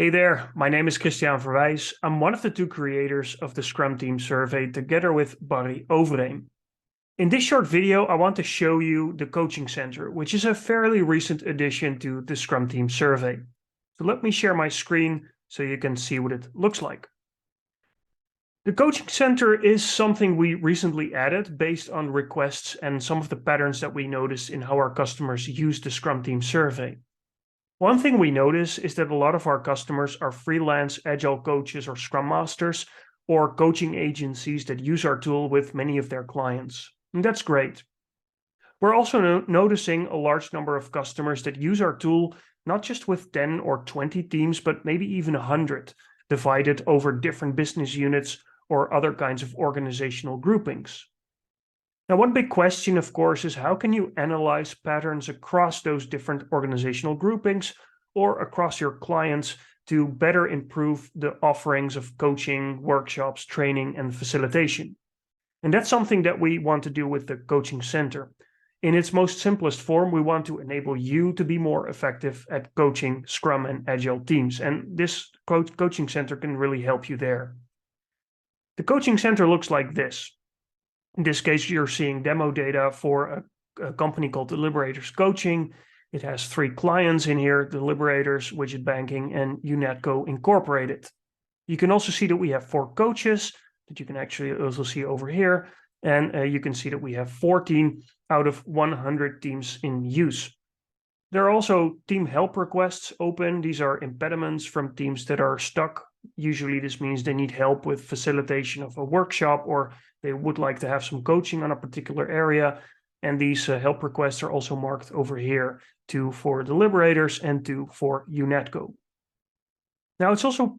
Hey there, my name is Christian Verwijs. I'm one of the two creators of the Scrum Team Survey together with Barry Overeem. In this short video, I want to show you the Coaching Center, which is a fairly recent addition to the Scrum Team Survey. So let me share my screen so you can see what it looks like. The Coaching Center is something we recently added based on requests and some of the patterns that we noticed in how our customers use the Scrum Team Survey. One thing we notice is that a lot of our customers are freelance agile coaches or scrum masters or coaching agencies that use our tool with many of their clients. And that's great. We're also noticing a large number of customers that use our tool not just with 10 or 20 teams, but maybe even 100, divided over different business units or other kinds of organizational groupings. Now, one big question, of course, is how can you analyze patterns across those different organizational groupings or across your clients to better improve the offerings of coaching, workshops, training, and facilitation? And that's something that we want to do with the Coaching Center. In its most simplest form, we want to enable you to be more effective at coaching Scrum and Agile teams. And this Coaching Center can really help you there. The Coaching Center looks like this. In this case, you're seeing demo data for a company called The Liberators Coaching. It has 3 clients in here, The Liberators, Widget Banking, and UNetCo Incorporated. You can also see that we have 4 coaches that you can actually also see over here. And you can see that we have 14 out of 100 teams in use. There are also team help requests open. These are impediments from teams that are stuck. Usually this means they need help with facilitation of a workshop, or they would like to have some coaching on a particular area. And these help requests are also marked over here, 2 for the Liberators and 2 for UNetCo. Now, it's also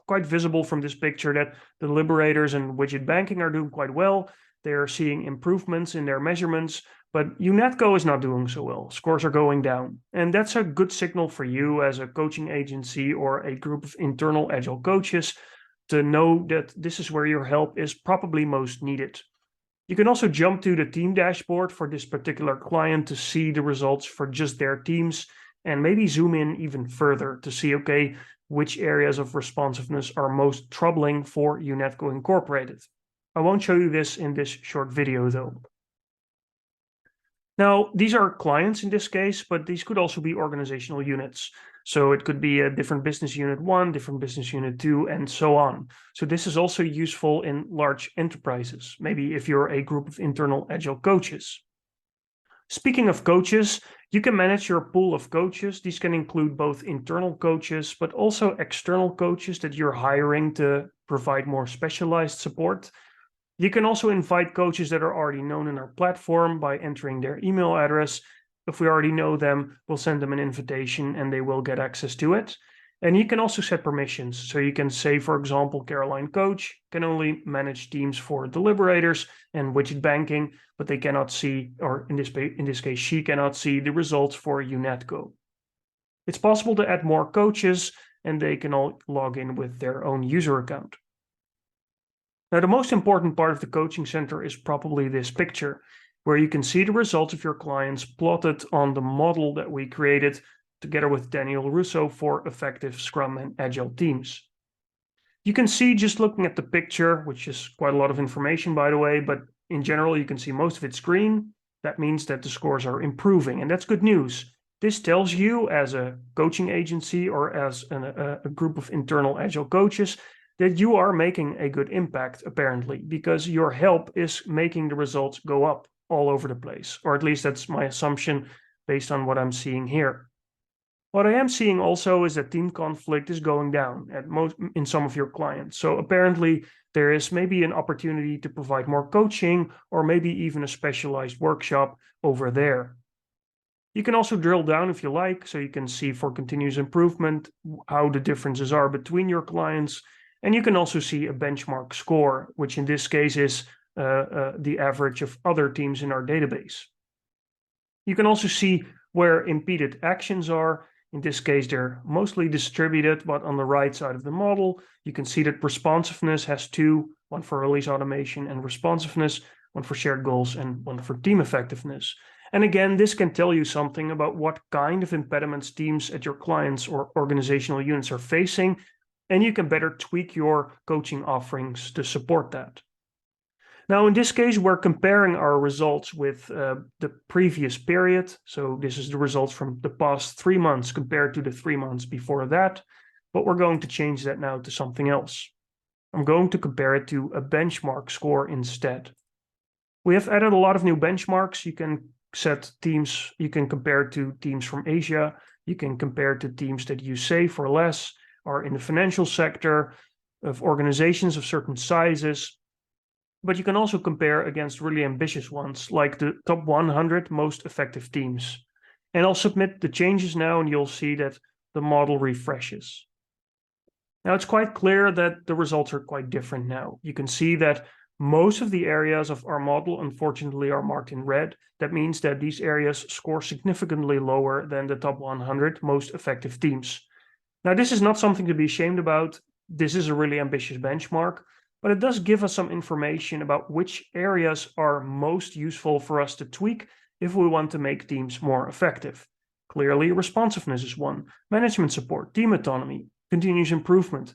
quite visible from this picture that the Liberators and Widget Banking are doing quite well. They're seeing improvements in their measurements, but UNetCo is not doing so well. Scores are going down. And that's a good signal for you as a coaching agency or a group of internal agile coaches to know that this is where your help is probably most needed. You can also jump to the team dashboard for this particular client to see the results for just their teams and maybe zoom in even further to see, okay, which areas of responsiveness are most troubling for UNetCo Incorporated. I won't show you this in this short video though. Now, these are clients in this case, but these could also be organizational units. So it could be a different business unit 1, different business unit 2, and so on. So this is also useful in large enterprises, maybe if you're a group of internal agile coaches. Speaking of coaches, you can manage your pool of coaches. These can include both internal coaches, but also external coaches that you're hiring to provide more specialized support. You can also invite coaches that are already known in our platform by entering their email address. If we already know them, we'll send them an invitation and they will get access to it. And you can also set permissions. So you can say, for example, Caroline Coach can only manage teams for the Liberators and Widget Banking, but they cannot see, or in this case, she cannot see the results for UNetCo. It's possible to add more coaches and they can all log in with their own user account. Now, the most important part of the Coaching Center is probably this picture, where you can see the results of your clients plotted on the model that we created together with Daniel Russo for effective Scrum and Agile teams. You can see just looking at the picture, which is quite a lot of information, by the way, but in general, you can see most of it's green. That means that the scores are improving, and that's good news. This tells you as a coaching agency or as a group of internal Agile coaches that you are making a good impact, apparently, because your help is making the results go up all over the place, or at least that's my assumption based on what I'm seeing here. What I am seeing also is that team conflict is going down in some of your clients. So apparently there is maybe an opportunity to provide more coaching or maybe even a specialized workshop over there. You can also drill down if you like, so you can see for continuous improvement how the differences are between your clients. And you can also see a benchmark score, which in this case is the average of other teams in our database. You can also see where impeded actions are. In this case, they're mostly distributed, but on the right side of the model, you can see that responsiveness has 2, one for release automation and responsiveness, one for shared goals and one for team effectiveness. And again, this can tell you something about what kind of impediments teams at your clients or organizational units are facing, and you can better tweak your coaching offerings to support that. Now, in this case, we're comparing our results with the previous period. So this is the results from the past 3 months compared to the 3 months before that. But we're going to change that now to something else. I'm going to compare it to a benchmark score instead. We have added a lot of new benchmarks. You can set teams, you can compare to teams from Asia. You can compare to teams that use Save or Less, or in the financial sector, of organizations of certain sizes. But you can also compare against really ambitious ones, like the top 100 most effective teams. And I'll submit the changes now, and you'll see that the model refreshes. Now, it's quite clear that the results are quite different now. You can see that most of the areas of our model, unfortunately, are marked in red. That means that these areas score significantly lower than the top 100 most effective teams. Now, this is not something to be ashamed about. This is a really ambitious benchmark, but it does give us some information about which areas are most useful for us to tweak if we want to make teams more effective. Clearly, responsiveness is one, management support, team autonomy, continuous improvement.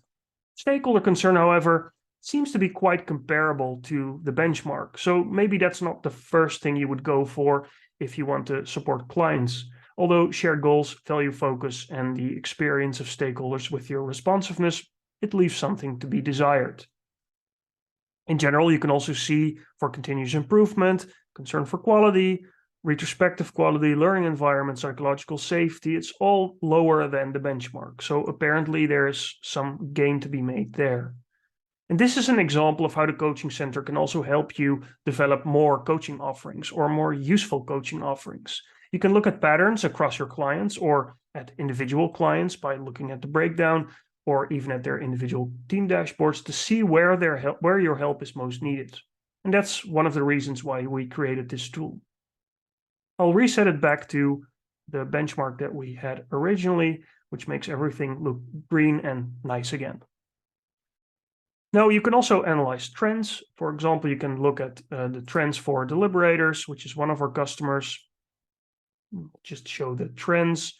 Stakeholder concern, however, seems to be quite comparable to the benchmark. So maybe that's not the first thing you would go for if you want to support clients. Although shared goals, value focus, and the experience of stakeholders with your responsiveness, it leaves something to be desired. In general, you can also see for continuous improvement, concern for quality, retrospective quality, learning environment, psychological safety, it's all lower than the benchmark. So apparently there is some gain to be made there. And this is an example of how the coaching center can also help you develop more coaching offerings or more useful coaching offerings. You can look at patterns across your clients or at individual clients by looking at the breakdown or even at their individual team dashboards to see where your help is most needed. And that's one of the reasons why we created this tool. I'll reset it back to the benchmark that we had originally, which makes everything look green and nice again. Now, you can also analyze trends. For example, you can look at the trends for deliberators, which is one of our customers. Just show the trends.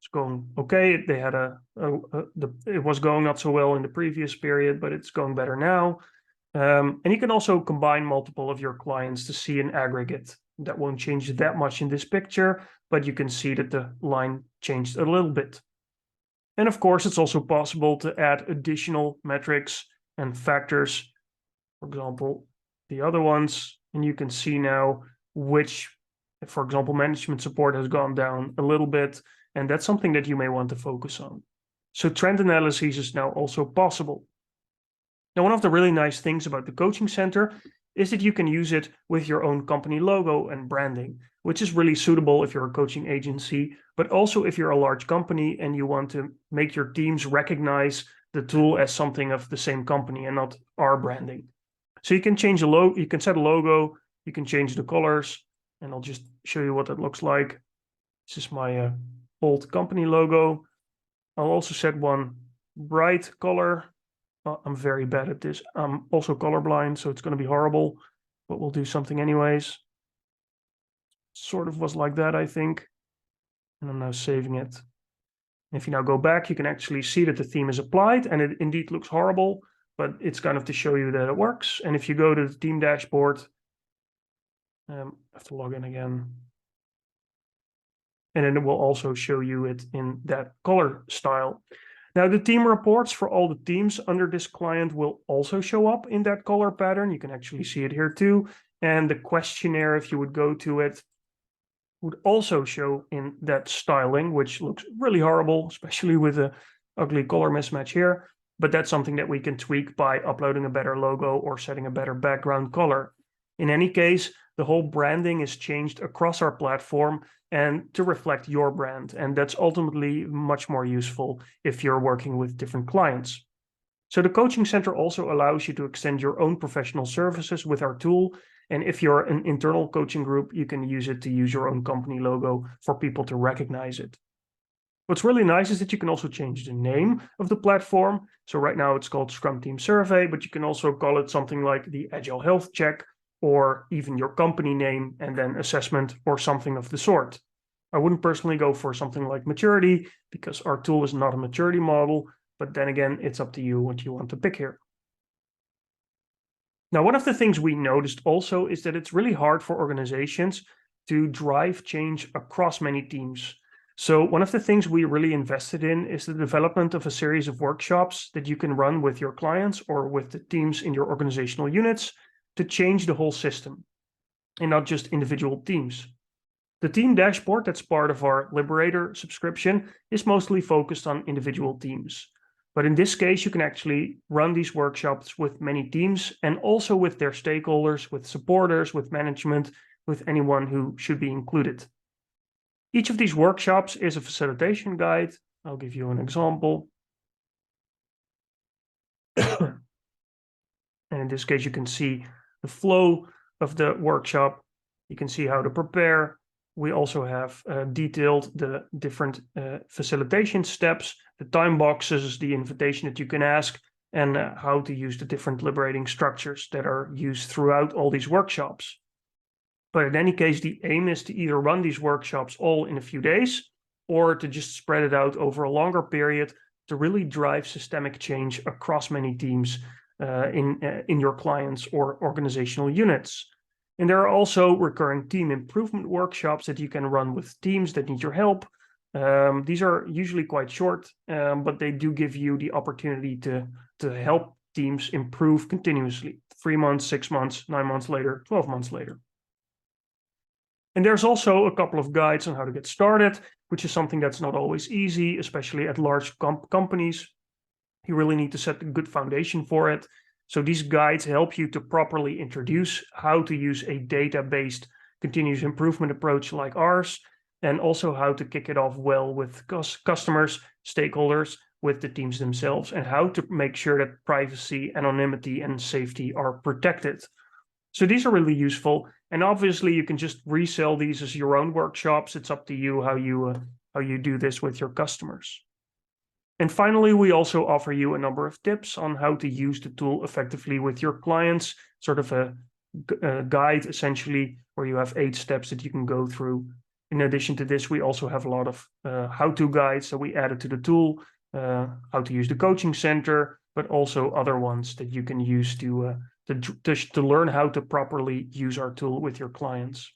It's going okay. They had it was going not so well in the previous period, but it's going better now. And you can also combine multiple of your clients to see an aggregate. That won't change that much in this picture, but you can see that the line changed a little bit. And of course, it's also possible to add additional metrics and factors, for example, the other ones, and you can see now which, for example, management support has gone down a little bit, and that's something that you may want to focus on. So trend analysis is now also possible. Now, one of the really nice things about the coaching center is that you can use it with your own company logo and branding, which is really suitable if you're a coaching agency, but also if you're a large company and you want to make your teams recognize the tool as something of the same company and not our branding. So you can change the logo, you can set a logo, you can change the colors, and I'll just show you what that looks like. This is my old company logo. I'll also set one bright color. I'm very bad at this. I'm also colorblind, so it's going to be horrible, but we'll do something anyways. Sort of was like that, I think. And I'm now saving it. If you now go back, you can actually see that the theme is applied, and it indeed looks horrible, but it's kind of to show you that it works. And if you go to the team dashboard, I have to log in again. And then it will also show you it in that color style. Now, the team reports for all the teams under this client will also show up in that color pattern. You can actually see it here too. And the questionnaire, if you would go to it, would also show in that styling, which looks really horrible, especially with the ugly color mismatch here. But that's something that we can tweak by uploading a better logo or setting a better background color. In any case, the whole branding is changed across our platform and to reflect your brand. And that's ultimately much more useful if you're working with different clients. So the coaching center also allows you to extend your own professional services with our tool. And if you're an internal coaching group, you can use it to use your own company logo for people to recognize it. What's really nice is that you can also change the name of the platform. So right now it's called Scrum Team Survey, but you can also call it something like the Agile Health Check or even your company name and then assessment or something of the sort. I wouldn't personally go for something like maturity because our tool is not a maturity model, but then again, it's up to you what you want to pick here. Now, one of the things we noticed also is that it's really hard for organizations to drive change across many teams. So one of the things we really invested in is the development of a series of workshops that you can run with your clients or with the teams in your organizational units to change the whole system and not just individual teams. The team dashboard that's part of our Liberator subscription is mostly focused on individual teams. But in this case, you can actually run these workshops with many teams and also with their stakeholders, with supporters, with management, with anyone who should be included. Each of these workshops is a facilitation guide. I'll give you an example. And in this case, you can see the flow of the workshop. You can see how to prepare. We also have detailed the different facilitation steps, the time boxes, the invitation that you can ask, and how to use the different liberating structures that are used throughout all these workshops. But in any case, the aim is to either run these workshops all in a few days or to just spread it out over a longer period to really drive systemic change across many teams in your clients or organizational units. And there are also recurring team improvement workshops that you can run with teams that need your help. These are usually quite short, but they do give you the opportunity to help teams improve continuously, 3 months, 6 months, 9 months later, 12 months later. And there's also a couple of guides on how to get started, which is something that's not always easy, especially at large companies. You really need to set a good foundation for it. So these guides help you to properly introduce how to use a data-based continuous improvement approach like ours, and also how to kick it off well with customers, stakeholders, with the teams themselves, and how to make sure that privacy, anonymity, and safety are protected. So these are really useful. And obviously you can just resell these as your own workshops. It's up to you how you do this with your customers. And finally, we also offer you a number of tips on how to use the tool effectively with your clients, sort of a guide essentially, where you have 8 steps that you can go through. In addition to this, we also have a lot of how-to guides that we added to the tool, how to use the coaching center, but also other ones that you can use to learn how to properly use our tool with your clients.